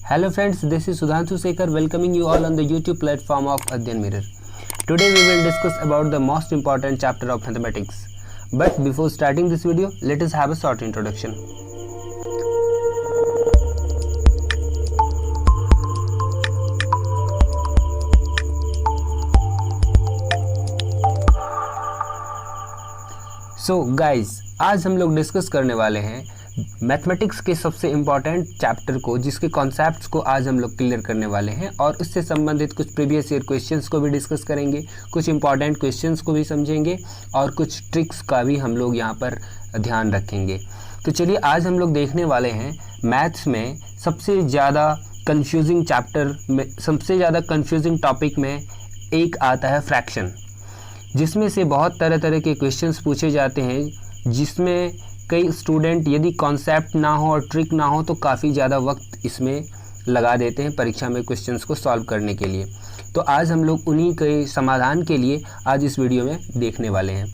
Hello friends, this is Sudhanshu Sekhar welcoming you all on the YouTube platform of Adhyan Mirror. Today we will discuss about the most important chapter of mathematics. But before starting this video, let us have a short introduction. So guys, आज हम लोग discuss करने वाले हैं mathematics के सबसे important chapter को, जिसके कॉन्सेप्ट्स को आज हम लोग क्लियर करने वाले हैं और उससे संबंधित कुछ प्रीवियस ईयर क्वेश्चंस को भी डिस्कस करेंगे, कुछ इम्पॉर्टेंट क्वेश्चंस को भी समझेंगे और कुछ ट्रिक्स का भी हम लोग यहाँ पर ध्यान रखेंगे। तो चलिए आज हम लोग देखने वाले हैं मैथ्स में सबसे ज़्यादा कन्फ्यूजिंग चैप्टर में, सबसे ज़्यादा कन्फ्यूजिंग टॉपिक में एक आता है फ्रैक्शन, जिसमें से बहुत तरह तरह के क्वेश्चंस पूछे जाते हैं, जिसमें कई स्टूडेंट यदि कॉन्सेप्ट ना हो और ट्रिक ना हो तो काफ़ी ज़्यादा वक्त इसमें लगा देते हैं परीक्षा में क्वेश्चंस को सॉल्व करने के लिए। तो आज हम लोग उन्हीं के समाधान के लिए आज इस वीडियो में देखने वाले हैं।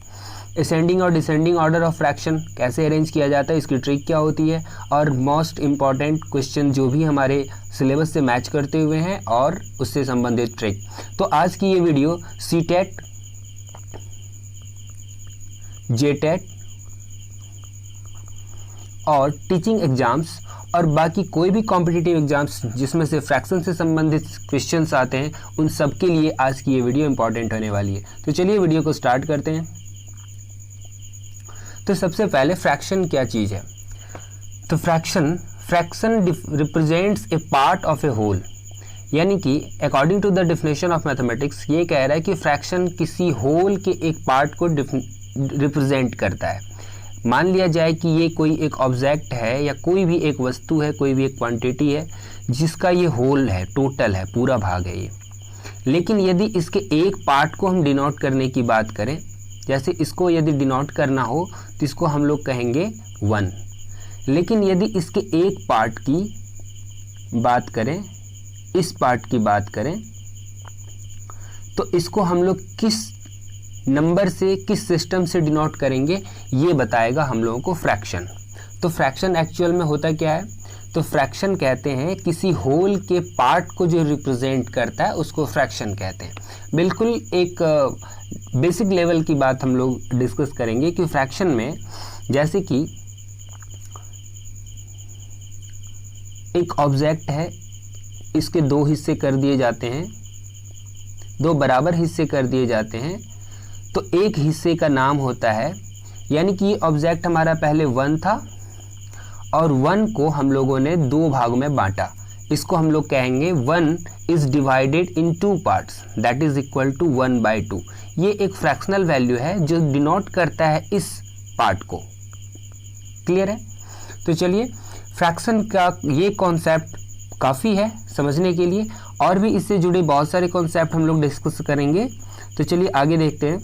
असेंडिंग और डिसेंडिंग ऑर्डर ऑफ फ्रैक्शन कैसे अरेंज किया जाता है, इसकी ट्रिक क्या होती है, और मोस्ट इम्पॉर्टेंट क्वेश्चन जो भी हमारे सिलेबस से मैच करते हुए हैं और उससे संबंधित ट्रिक। तो आज की ये वीडियो सीटेट, जेटेट और टीचिंग एग्जाम्स और बाकी कोई भी कॉम्पिटिटिव एग्जाम्स जिसमें से फ्रैक्शन से संबंधित क्वेश्चंस आते हैं, उन सब के लिए आज की ये वीडियो इंपॉर्टेंट होने वाली है। तो चलिए वीडियो को स्टार्ट करते हैं। तो सबसे पहले फ्रैक्शन क्या चीज़ है। तो fraction represents a part of a whole, यानी कि according to the definition of mathematics ये कह रहा है कि फ्रैक्शन किसी होल के एक पार्ट को रिप्रेजेंट करता है। मान लिया जाए कि ये कोई एक ऑब्जेक्ट है या कोई भी एक वस्तु है, कोई भी एक क्वांटिटी है जिसका ये होल है, टोटल है, पूरा भाग है ये। लेकिन यदि इसके एक पार्ट को हम डिनोट करने की बात करें, जैसे इसको यदि डिनोट करना हो तो इसको हम लोग कहेंगे 1। लेकिन यदि इसके एक पार्ट की बात करें, इस पार्ट की बात करें, तो इसको हम लोग किस नंबर से, किस सिस्टम से डिनोट करेंगे, ये बताएगा हम लोगों को फ्रैक्शन। तो फ्रैक्शन एक्चुअल में होता क्या है, तो फ्रैक्शन कहते हैं किसी होल के पार्ट को जो रिप्रेजेंट करता है उसको फ्रैक्शन कहते हैं। बिल्कुल एक बेसिक लेवल की बात हम लोग डिस्कस करेंगे कि फ्रैक्शन में जैसे कि एक ऑब्जेक्ट है, इसके दो हिस्से कर दिए जाते हैं, दो बराबर हिस्से कर दिए जाते हैं, तो एक हिस्से का नाम होता है, यानी कि ये ऑब्जेक्ट हमारा पहले 1 था और 1 को हम लोगों ने दो भागों में बांटा। इसको हम लोग कहेंगे 1 is divided in 2 parts that is equal to 1/2। ये एक फ्रैक्शनल वैल्यू है जो डिनोट करता है इस पार्ट को। क्लियर है। तो चलिए फ्रैक्शन का ये कॉन्सेप्ट काफ़ी है समझने के लिए, और भी इससे जुड़े बहुत सारे कॉन्सेप्ट हम लोग डिस्कस करेंगे। तो चलिए आगे देखते हैं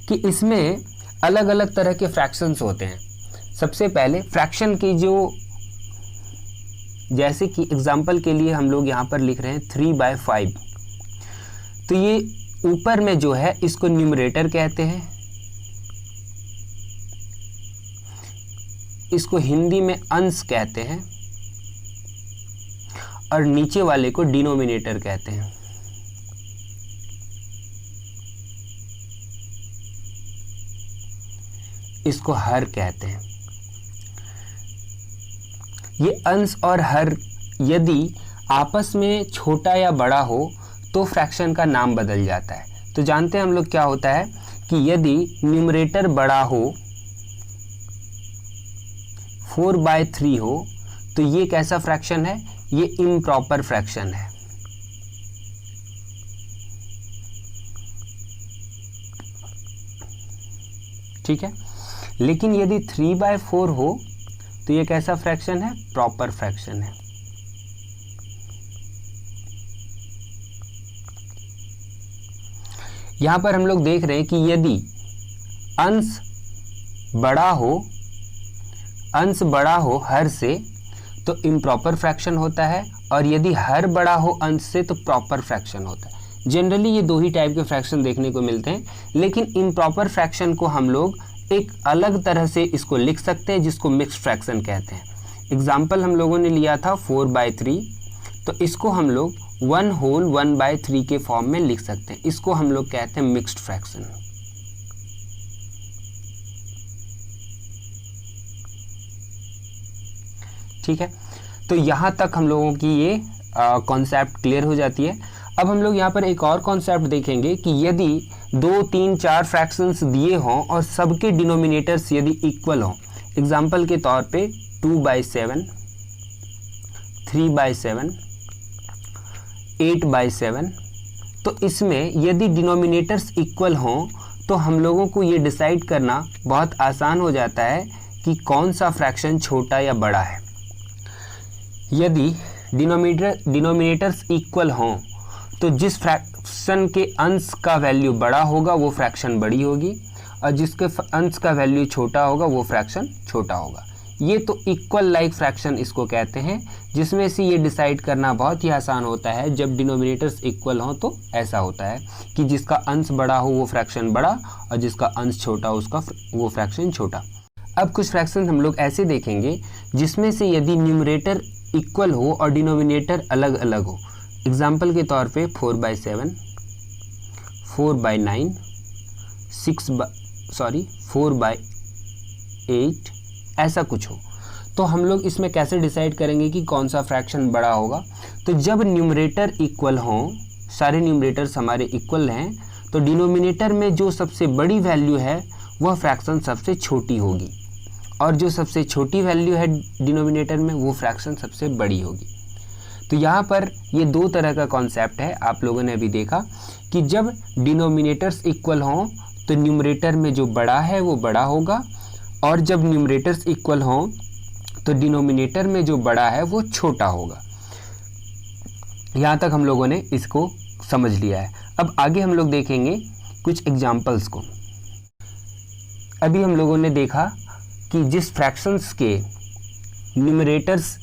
कि इसमें अलग अलग तरह के फ्रैक्शंस होते हैं। सबसे पहले फ्रैक्शन की जो, जैसे कि एग्जांपल के लिए हम लोग यहाँ पर लिख रहे हैं 3/5, तो ये ऊपर में जो है इसको न्यूमरेटर कहते हैं, इसको हिंदी में अंश कहते हैं, और नीचे वाले को डिनोमिनेटर कहते हैं। इसको हर कहते हैं। ये अंश और हर यदि आपस में छोटा या बड़ा हो तो फ्रैक्शन का नाम बदल जाता है। तो जानते हैं हम लोग क्या होता है कि यदि न्यूमरेटर बड़ा हो, 4/3 हो, तो ये कैसा फ्रैक्शन है, ये इम्प्रॉपर फ्रैक्शन है। ठीक है। लेकिन यदि 3/4 हो तो ये कैसा फ्रैक्शन है, प्रॉपर फ्रैक्शन है। यहां पर हम लोग देख रहे हैं कि यदि अंश बड़ा हो हर से तो इम्प्रॉपर फ्रैक्शन होता है, और यदि हर बड़ा हो अंश से तो प्रॉपर फ्रैक्शन होता है। जनरली ये दो ही टाइप के फ्रैक्शन देखने को मिलते हैं, लेकिन इम्प्रॉपर फ्रैक्शन को हम लोग एक अलग तरह से इसको लिख सकते हैं, जिसको मिक्स्ड फ्रैक्शन कहते हैं। एग्जाम्पल हम लोगों ने लिया था 4/3, तो इसको हम लोग 1 होल 1/3 के फॉर्म में लिख सकते हैं। इसको हम लोग कहते हैं मिक्स्ड फ्रैक्शन। ठीक है, तो यहाँ तक हम लोगों की ये कॉन्सेप्ट क्लियर हो जाती है। अब हम लोग यहाँ पर एक और कॉन्सेप्ट देखेंगे कि यदि 2, 3, 4 फ्रैक्शंस दिए हों और सबके डिनोमिनेटर्स यदि इक्वल हों, एग्जाम्पल के तौर पे 2/7, 3/7, 8/7, तो इसमें यदि डिनोमिनेटर्स इक्वल हों तो हम लोगों को ये डिसाइड करना बहुत आसान हो जाता है कि कौन सा फ्रैक्शन छोटा या बड़ा है। यदि डिनोमिनेटर्स इक्वल हों तो जिस फ्रैक्शन के अंश का वैल्यू बड़ा होगा वो फ्रैक्शन बड़ी होगी, और जिसके अंश का वैल्यू छोटा होगा वो फ्रैक्शन छोटा होगा। ये तो इक्वल लाइक फ्रैक्शन इसको कहते हैं, जिसमें से ये डिसाइड करना बहुत ही आसान होता है। जब डिनोमिनेटर्स इक्वल हों तो ऐसा होता है कि जिसका अंश बड़ा हो वो फ्रैक्शन बड़ा, और जिसका अंश छोटा हो उसका वो फ्रैक्शन छोटा। अब कुछ फ्रैक्शन हम लोग ऐसे देखेंगे जिसमें से यदि न्यूमरेटर इक्वल हो और डिनोमिनेटर अलग अलग हो। एग्जाम्पल के तौर पे 4/7, 4/9, 4/8, ऐसा कुछ हो, तो हम लोग इसमें कैसे डिसाइड करेंगे कि कौन सा फ्रैक्शन बड़ा होगा। तो जब न्यूमरेटर इक्वल हों, सारे न्यूमरेटर्स हमारे इक्वल हैं, तो डिनोमिनेटर में जो सबसे बड़ी वैल्यू है वह फ्रैक्शन सबसे छोटी होगी, और जो सबसे छोटी वैल्यू है डिनोमिनेटर में वो फ्रैक्शन सबसे बड़ी होगी। तो यहाँ पर ये दो तरह का कॉन्सेप्ट है। आप लोगों ने अभी देखा कि जब डिनोमिनेटर्स इक्वल हों तो न्यूमरेटर में जो बड़ा है वो बड़ा होगा, और जब न्यूमरेटर्स इक्वल हों तो डिनोमिनेटर में जो बड़ा है वो छोटा होगा। यहाँ तक हम लोगों ने इसको समझ लिया है। अब आगे हम लोग देखेंगे कुछ एग्जाम्पल्स को। अभी हम लोगों ने देखा कि जिस फ्रैक्शंस के न्यूमरेटर्स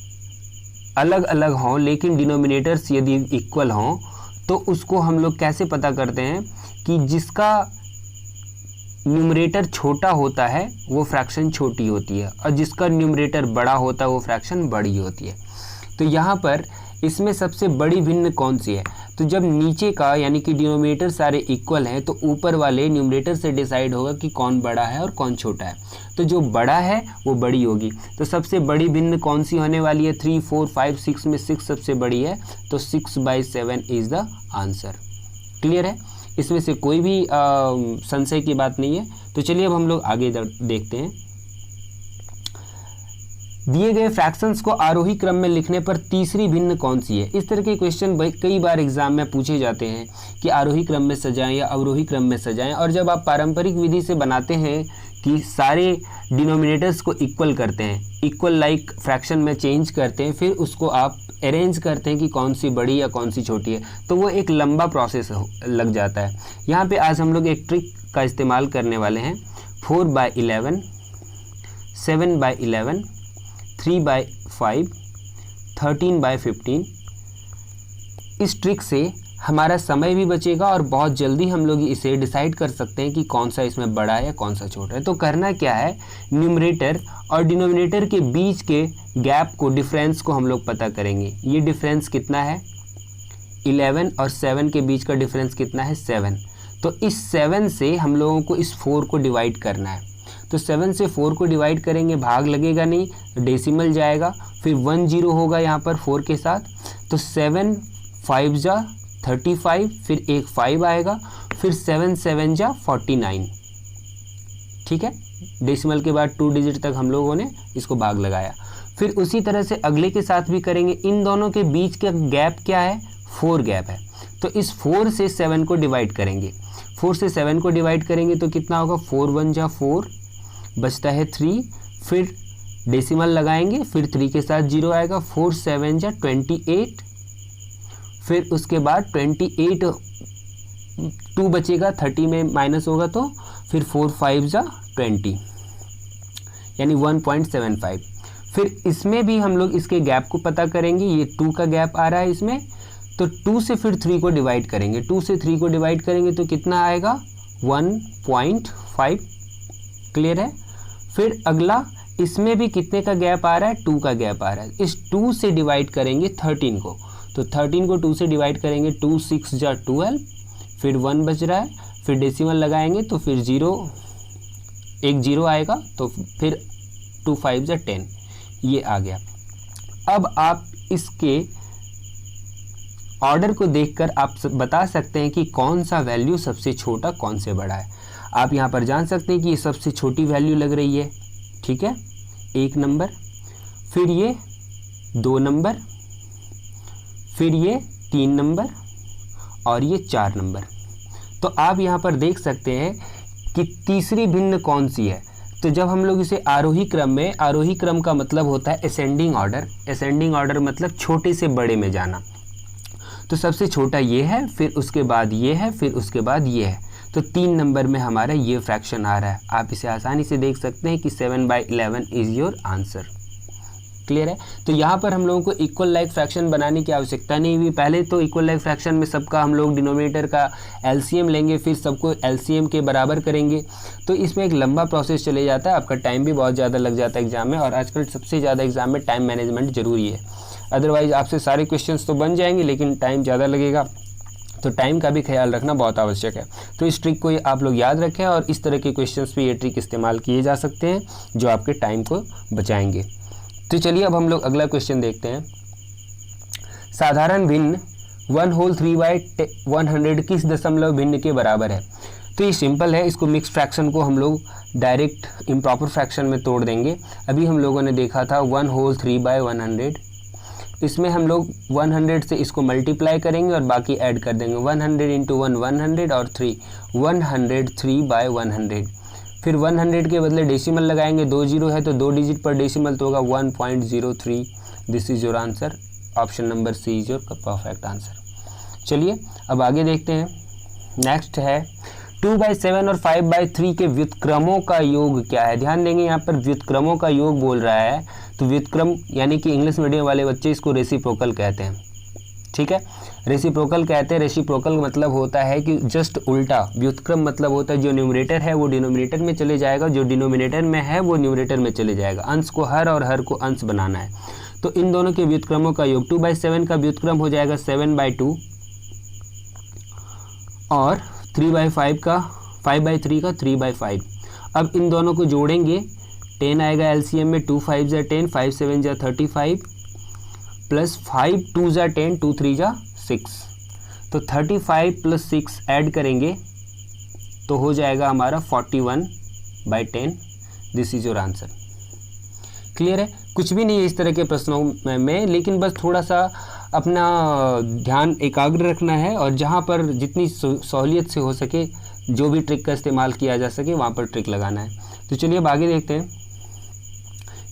अलग अलग हों लेकिन डिनोमिनेटर्स यदि इक्वल हों तो उसको हम लोग कैसे पता करते हैं कि जिसका न्यूमरेटर छोटा होता है वो फ्रैक्शन छोटी होती है, और जिसका न्यूमरेटर बड़ा होता है वो फ्रैक्शन बड़ी होती है। तो यहाँ पर इसमें सबसे बड़ी भिन्न कौन सी है? तो जब नीचे का यानी कि डिनोमिनेटर सारे इक्वल हैं तो ऊपर वाले न्यूमरेटर से डिसाइड होगा कि कौन बड़ा है और कौन छोटा है। तो जो बड़ा है वो बड़ी होगी। तो सबसे बड़ी भिन्न कौन सी होने वाली है? 3, 4, 5, 6 में 6 सबसे बड़ी है, तो 6/7 इज़ द आंसर। क्लियर है? इसमें से कोई भी संशय की बात नहीं है। तो चलिए अब हम लोग आगे देखते हैं। दिए गए फ्रैक्शंस को आरोही क्रम में लिखने पर तीसरी भिन्न कौन सी है? इस तरह के क्वेश्चन कई बार एग्जाम में पूछे जाते हैं कि आरोही क्रम में सजाएं या अवरोही क्रम में सजाएं। और जब आप पारंपरिक विधि से बनाते हैं कि सारे डिनोमिनेटर्स को इक्वल करते हैं, इक्वल लाइक फ्रैक्शन में चेंज करते हैं, फिर उसको आप अरेंज करते हैं कि कौन सी बड़ी या कौन सी छोटी है, तो वो एक लंबा प्रोसेस लग जाता है। यहाँ पे आज हम लोग एक ट्रिक का इस्तेमाल करने वाले हैं। 4/11, 7/11, 3/5, 13/15। इस ट्रिक से हमारा समय भी बचेगा और बहुत जल्दी हम लोग इसे डिसाइड कर सकते हैं कि कौन सा इसमें बड़ा है या कौन सा छोटा है। तो करना क्या है, न्यूमरेटर और डिनोमिनेटर के बीच के गैप को, डिफरेंस को हम लोग पता करेंगे। ये डिफरेंस कितना है? 11 और 7 के बीच का डिफरेंस कितना है? 7। तो इस 7 से हम लोगों को इस 4 को डिवाइड करना है। तो 7 से 4 को डिवाइड करेंगे, भाग लगेगा नहीं, डेसिमल जाएगा, फिर 1 0 होगा यहाँ पर 4 के साथ। तो 7 5 जा 35, फिर एक 5 आएगा, फिर 7 7 जा 49। ठीक है, डेसिमल के बाद 2 डिजिट तक हम लोगों ने इसको भाग लगाया। फिर उसी तरह से अगले के साथ भी करेंगे। इन दोनों के बीच का गैप क्या है? 4 गैप है। तो इस 4 से 7 को डिवाइड करेंगे। 4 से 7 को डिवाइड करेंगे तो कितना होगा? 4 1 जा 4, बचता है 3, फिर डेसिमल लगाएंगे, फिर 3 के साथ 0 आएगा, 4 7 जा 28, फिर उसके बाद 28 2 बचेगा, 30 में माइनस होगा तो फिर 4 5 जा 20, यानी 1.75। फिर इसमें भी हम लोग इसके गैप को पता करेंगे। ये 2 का गैप आ रहा है इसमें, तो 2 से फिर 3 को डिवाइड करेंगे। 2 से 3 को डिवाइड करेंगे तो कितना आएगा? 1.5। क्लियर है? फिर अगला इसमें भी कितने का गैप आ रहा है, 2 का गैप आ रहा है। इस 2 से डिवाइड करेंगे 13 को, तो 13 को 2 से डिवाइड करेंगे, 2 6 जा 12, फिर 1 बच रहा है, फिर डेसिमल लगाएंगे तो फिर 0 एक 0 आएगा, तो फिर 2 5 जा 10, ये आ गया। अब आप इसके ऑर्डर को देखकर आप बता सकते हैं कि कौन सा वैल्यू सबसे छोटा कौन से बड़ा है। आप यहाँ पर जान सकते हैं कि ये सबसे छोटी वैल्यू लग रही है, ठीक है, 1 नंबर, फिर ये 2 नंबर, फिर ये 3 नंबर और ये 4 नंबर। तो आप यहाँ पर देख सकते हैं कि तीसरी भिन्न कौन सी है। तो जब हम लोग इसे आरोही क्रम में, आरोही क्रम का मतलब होता है असेंडिंग ऑर्डर, असेंडिंग ऑर्डर मतलब छोटे से बड़े में जाना। तो सबसे छोटा ये है, फिर उसके बाद ये है, फिर उसके बाद ये है, तो 3 नंबर में हमारा ये फ्रैक्शन आ रहा है। आप इसे आसानी से देख सकते हैं कि 7/11 इज़ योर आंसर। क्लियर है। तो यहाँ पर हम लोगों को इक्वल लाइक फ्रैक्शन बनाने की आवश्यकता नहीं हुई। पहले तो इक्वल लाइक फ्रैक्शन में सबका हम लोग डिनोमिनेटर का एलसीएम लेंगे, फिर सबको एलसीएम के बराबर करेंगे, तो इसमें एक लंबा प्रोसेस चले जाता है, आपका टाइम भी बहुत ज़्यादा लग जाता है एग्जाम में। और आजकल सबसे ज़्यादा एग्जाम में टाइम मैनेजमेंट जरूरी है, अदरवाइज आपसे सारे क्वेश्चंस तो बन जाएंगे लेकिन टाइम ज़्यादा लगेगा, तो टाइम का भी ख्याल रखना बहुत आवश्यक है। तो इस ट्रिक को आप लोग याद रखें और इस तरह के क्वेश्चंस पे ये ट्रिक इस्तेमाल किए जा सकते हैं जो आपके टाइम को बचाएंगे। तो चलिए अब हम लोग अगला क्वेश्चन देखते हैं। साधारण भिन्न 1/3/100 किस दशमलव भिन्न के बराबर है। तो ये सिंपल है, इसको मिक्स फ्रैक्शन को हम लोग डायरेक्ट इम्प्रॉपर फ्रैक्शन में तोड़ देंगे। अभी हम लोगों ने देखा था 1/3/100, इसमें हम लोग 100 से इसको मल्टीप्लाई करेंगे और बाकी ऐड कर देंगे। 100 इंटू 1 100 और 3 103/100। फिर 100 के बदले डेसिमल लगाएंगे, 2 जीरो है तो 2 डिजिट पर डेसिमल तो होगा 1.03। This is your answer, option number C is your perfect answer. चलिए अब आगे देखते हैं। नेक्स्ट है 2/7 और 5/3 के व्युत्क्रमों का योग क्या है। ध्यान देंगे यहाँ पर व्युत्क्रमों का योग बोल रहा है, तो व्युत्क्रम यानी कि इंग्लिश मीडियम वाले बच्चे इसको रेसिप्रोकल कहते हैं, ठीक है, रेसिप्रोकल कहते हैं। रेसिप्रोकल मतलब होता है कि जस्ट उल्टा, व्युत्क्रम मतलब होता है जो न्यूमरेटर है वो डिनोमिनेटर में चले जाएगा, जो डिनोमिनेटर में है वो न्यूमरेटर में चले जाएगा। अंश को हर और हर को अंश बनाना है, तो इन दोनों के व्युत्क्रमों का योग 2/7 का व्युत्क्रम हो जाएगा 7/2 और 3/5 का 5/3 का 3/5। अब इन दोनों को जोड़ेंगे, 10 आएगा एलसीएम में, 2 5 जा 10, 5 7 जा 35 प्लस 5 2 जा 10, 2 3 जा 6, तो 35 प्लस 6 ऐड करेंगे तो हो जाएगा हमारा 41/10। This is your answer. Clear है, कुछ भी नहीं है इस तरह के प्रश्नों में, लेकिन बस थोड़ा सा अपना ध्यान एकाग्र रखना है और जहाँ पर जितनी सहूलियत से हो सके जो भी ट्रिक का इस्तेमाल किया जा सके वहाँ पर ट्रिक लगाना है। तो चलिए अब आगे देखते हैं।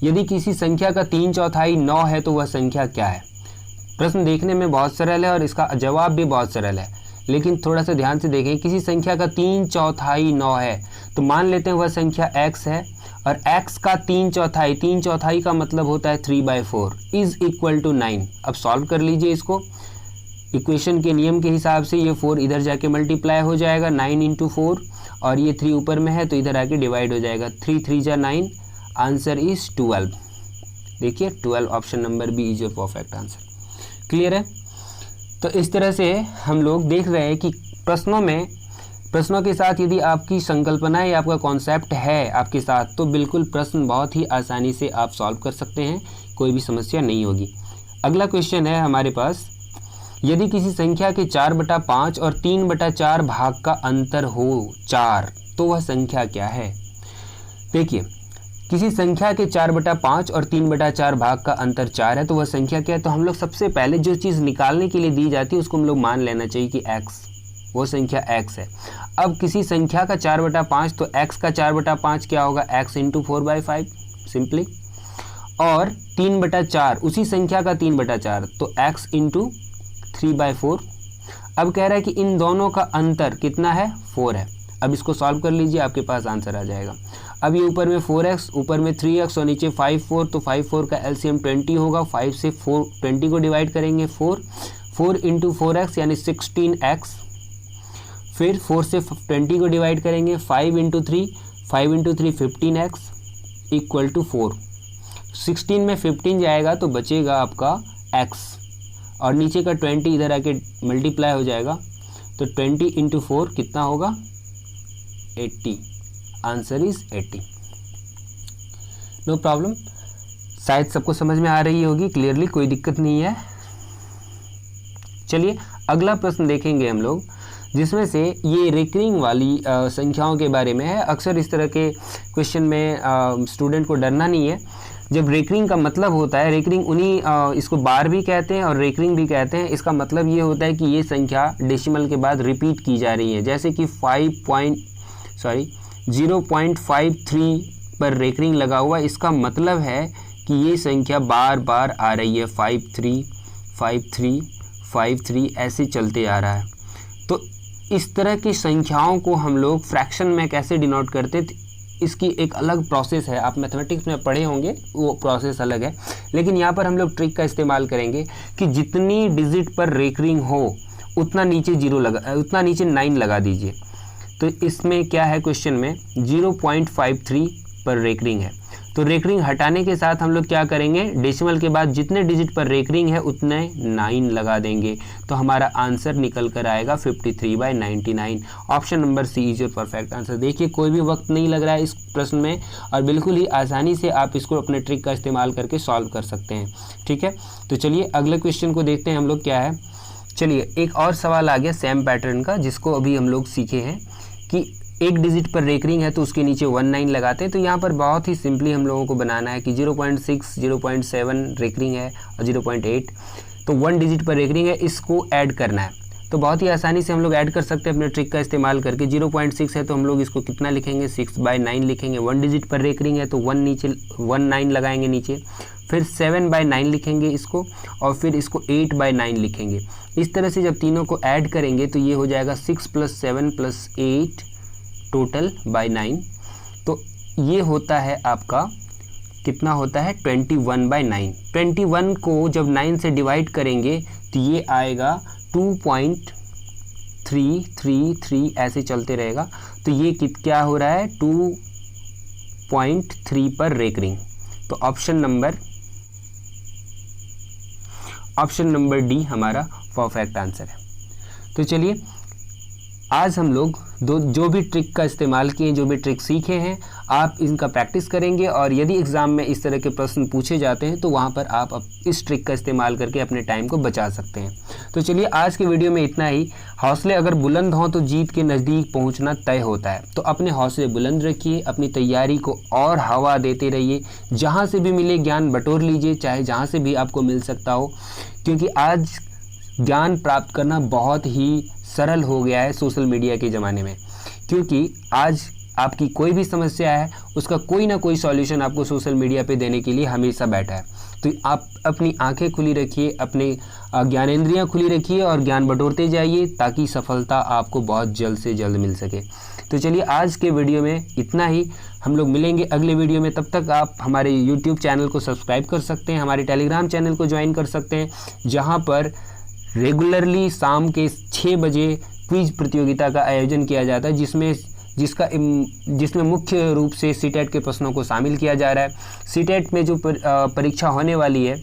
यदि किसी संख्या का 3/4 9 है तो वह संख्या क्या है। प्रश्न देखने में बहुत सरल है और इसका जवाब भी बहुत सरल है, लेकिन थोड़ा सा ध्यान से देखें। किसी संख्या का 3/4 9 है तो मान लेते हैं वह संख्या x है, और x का 3/4 का मतलब होता है 3/4 इज इक्वल टू 9। अब सॉल्व कर लीजिए इसको इक्वेशन के नियम के हिसाब से। ये 4 इधर जाके मल्टीप्लाई हो जाएगा 9 इंटू 4, और ये 3 ऊपर में है तो इधर आके डिवाइड हो जाएगा, 3 3 जा 9, आंसर इज 12। देखिए 12 option number B is your perfect answer. Clear है। तो इस तरह से हम लोग देख रहे हैं कि प्रश्नों के साथ यदि आपकी संकल्पना या आपका कॉन्सेप्ट है आपके साथ तो बिल्कुल प्रश्न बहुत ही आसानी से आप सॉल्व कर सकते हैं, कोई भी समस्या नहीं होगी। अगला क्वेश्चन है हमारे पास, यदि किसी संख्या के 4/5 और 3/4 भाग का अंतर हो 4 तो वह संख्या क्या है। देखिए किसी संख्या के 4/5 और 3/4 भाग का अंतर 4 है तो वह संख्या क्या है। तो हम लोग सबसे पहले जो चीज़ निकालने के लिए दी जाती है उसको हम लोग मान लेना चाहिए कि x, वो संख्या x है। अब किसी संख्या का 4/5 तो x का 4/5 क्या होगा, x इंटू 4/5 सिंपली, और 3/4 उसी संख्या का 3/4 तो x इंटू 3/4। अब कह रहा है कि इन दोनों का अंतर कितना है, 4 है। अब इसको सॉल्व कर लीजिए, आपके पास आंसर आ जाएगा। अब ये ऊपर में 4x, ऊपर में 3x और नीचे 5 4, तो 5 4 का एलसीएम 20 होगा। 5 से 20 को डिवाइड करेंगे 4 इंटू 4x यानी 16x, फिर 4 से 20 को डिवाइड करेंगे 5 इंटू 3 15x, इक्वल टू 4। 16 में 15 जाएगा तो बचेगा आपका x, और नीचे का 20 इधर आके मल्टीप्लाई हो जाएगा, तो 20 इंटू 4 कितना होगा 80। Answer is 80। नो प्रॉब्लम, शायद सबको समझ में आ रही होगी क्लियरली, कोई दिक्कत नहीं है। चलिए अगला प्रश्न देखेंगे हम लोग, जिसमें से ये रिकरिंग वाली संख्याओं के बारे में है। अक्सर इस तरह के क्वेश्चन में स्टूडेंट को डरना नहीं है। जब रिकरिंग का मतलब होता है, रिकरिंग उन्हीं इसको बार भी कहते हैं और रिकरिंग भी कहते हैं। इसका मतलब ये होता है कि ये संख्या डेसिमल के बाद रिपीट की जा रही है। जैसे कि 0.53 पर रिकरिंग लगा हुआ, इसका मतलब है कि ये संख्या बार बार आ रही है, 53 53 53 ऐसे चलते आ रहा है। तो इस तरह की संख्याओं को हम लोग फ्रैक्शन में कैसे डिनोट करते, इसकी एक अलग प्रोसेस है। आप मैथमेटिक्स में पढ़े होंगे, वो प्रोसेस अलग है, लेकिन यहाँ पर हम लोग ट्रिक का इस्तेमाल करेंगे कि जितनी डिजिट पर रिकरिंग हो उतना नीचे 9 लगा दीजिए। तो इसमें क्या है, क्वेश्चन में 0.53 पर रिकरिंग है, तो रिकरिंग हटाने के साथ हम लोग क्या करेंगे, डेसिमल के बाद जितने डिजिट पर रिकरिंग है उतने 9 लगा देंगे, तो हमारा आंसर निकल कर आएगा 53/99। Option number C is your perfect answer. देखिए कोई भी वक्त नहीं लग रहा है इस प्रश्न में, और बिल्कुल ही आसानी से आप इसको अपने ट्रिक का इस्तेमाल करके सॉल्व कर सकते हैं। ठीक है, तो चलिए अगले क्वेश्चन को देखते हैं हम लोग क्या है। चलिए एक और सवाल आ गया सेम पैटर्न का, जिसको अभी हम लोग सीखे हैं कि एक डिजिट पर रिकरिंग है तो उसके नीचे 19 लगाते हैं। तो यहाँ पर बहुत ही सिंपली हम लोगों को बनाना है कि 0.6 0.7 रिकरिंग है और 0.8, तो 1 डिजिट पर रिकरिंग है, इसको ऐड करना है। तो बहुत ही आसानी से हम लोग ऐड कर सकते हैं अपने ट्रिक का इस्तेमाल करके। 0.6 है तो हम लोग इसको कितना लिखेंगे, 6/9 लिखेंगे। 1 डिजिट पर रिकरिंग है तो 19 लगाएंगे नीचे, फिर 7/9 लिखेंगे इसको, और फिर इसको 8/9 लिखेंगे। इस तरह से जब तीनों को ऐड करेंगे तो ये हो जाएगा 6 + 7 + 8 टोटल बाय 9। तो ये होता है आपका कितना होता है 21/9। 21 को जब 9 से डिवाइड करेंगे तो ये आएगा 2.333 ऐसे चलते रहेगा। तो ये क्या हो रहा है 2.3 पर रिकरिंग। तो ऑप्शन नंबर डी हमारा परफेक्ट आंसर है। तो चलिए आज हम लोग जो भी ट्रिक का इस्तेमाल किए, जो भी ट्रिक सीखे हैं, आप इनका प्रैक्टिस करेंगे, और यदि एग्ज़ाम में इस तरह के प्रश्न पूछे जाते हैं तो वहाँ पर आप इस ट्रिक का इस्तेमाल करके अपने टाइम को बचा सकते हैं। तो चलिए आज के वीडियो में इतना ही। हौसले अगर बुलंद हों तो जीत के नज़दीक पहुँचना तय होता है। तो अपने हौसले बुलंद रखिए, अपनी तैयारी को और हवा देते रहिए, जहाँ से भी मिले ज्ञान बटोर लीजिए, चाहे जहाँ से भी आपको मिल सकता हो, क्योंकि आज ज्ञान प्राप्त करना बहुत ही सरल हो गया है सोशल मीडिया के ज़माने में। क्योंकि आज आपकी कोई भी समस्या है, उसका कोई ना कोई सॉल्यूशन आपको सोशल मीडिया पे देने के लिए हमेशा बैठा है। तो आप अपनी आंखें खुली रखिए, अपने ज्ञानेंद्रियां खुली रखिए और ज्ञान बटोरते जाइए, ताकि सफलता आपको बहुत जल्द से जल्द मिल सके। तो चलिए आज के वीडियो में इतना ही, हम लोग मिलेंगे अगले वीडियो में। तब तक आप हमारे यूट्यूब चैनल को सब्सक्राइब कर सकते हैं, हमारे टेलीग्राम चैनल को ज्वाइन कर सकते हैं, जहाँ पर रेगुलरली शाम के 6 बजे क्विज प्रतियोगिता का आयोजन किया जाता है, जिसमें मुख्य रूप से सीटेट के प्रश्नों को शामिल किया जा रहा है। सीटेट में जो परीक्षा होने वाली है,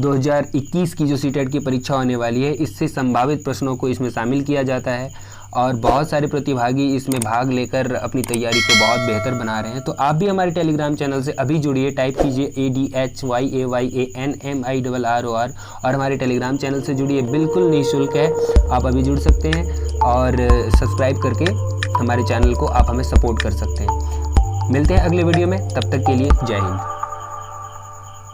2021 की जो सीटेट की परीक्षा होने वाली है, इससे संभावित प्रश्नों को इसमें शामिल किया जाता है, और बहुत सारे प्रतिभागी इसमें भाग लेकर अपनी तैयारी को बहुत बेहतर बना रहे हैं। तो आप भी हमारे टेलीग्राम चैनल से अभी जुड़िए, टाइप कीजिए ADHYAYANMIRROR और हमारे टेलीग्राम चैनल से जुड़िए, बिल्कुल निःशुल्क है, आप अभी जुड़ सकते हैं और सब्सक्राइब करके हमारे चैनल को आप हमें सपोर्ट कर सकते हैं। मिलते हैं अगले वीडियो में, तब तक के लिए जय हिंद।